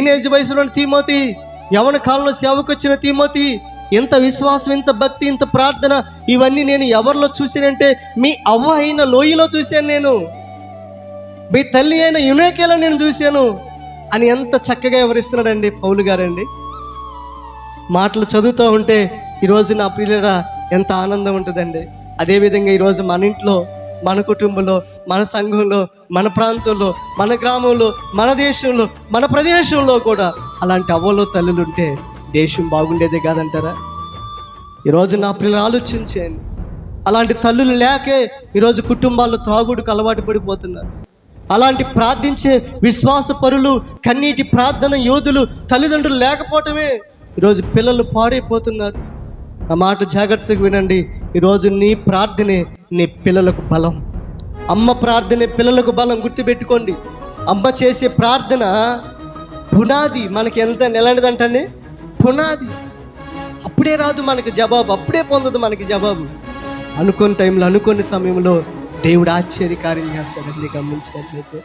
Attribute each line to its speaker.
Speaker 1: Teenage వయసులో Timothy, యవన కాలంలో సేవకు వచ్చిన తిమోతి, ఇంత విశ్వాసం, ఇంత భక్తి, ఇంత ప్రార్థన, ఇవన్నీ నేను ఎవరిలో చూశానంటే మీ అవ్వ అయిన లోయలో చూశాను, నేను మీ తల్లి అయిన యునేకేలో నేను చూశాను అని ఎంత చక్కగా వివరిస్తున్నాడండి పౌలు గారండి. మాటలు చదువుతూ ఉంటే ఈరోజు నా ప్రియులరా ఎంత ఆనందం ఉంటుందండి. అదేవిధంగా ఈరోజు మన ఇంట్లో, మన కుటుంబంలో, మన సంఘంలో, మన ప్రాంతంలో, మన గ్రామంలో, మన దేశంలో, మన ప్రదేశంలో కూడా అలాంటి అవ్వలో తల్లులు ఉంటే దేశం బాగుండేదే కాదంటారా? ఈరోజు నా పిల్లలు ఆలోచించండి. అలాంటి తల్లులు లేకే ఈరోజు కుటుంబాల్లో త్రాగుడుకు అలవాటు పడిపోతున్నారు. అలాంటి ప్రార్థించే విశ్వాస పరులు, కన్నీటి ప్రార్థన యోధులు తల్లిదండ్రులు లేకపోవటమే ఈరోజు పిల్లలు పాడైపోతున్నారు. ఆ మాట జాగ్రత్తగా వినండి. ఈరోజు నీ ప్రార్థనే నీ పిల్లలకు బలం. అమ్మ ప్రార్థనే పిల్లలకు బలం. గుర్తుపెట్టుకోండి, అమ్మ చేసే ప్రార్థన పునాది. మనకి ఎంత ఎలాంటిదంటే పునాది. అప్పుడే రాదు మనకి జవాబు, అప్పుడే పొందదు మనకి జవాబు. అనుకోని టైంలో, అనుకోని సమయంలో దేవుడు ఆశ్చర్యకార్యం చేస్తాడండి. గమనించినట్లయితే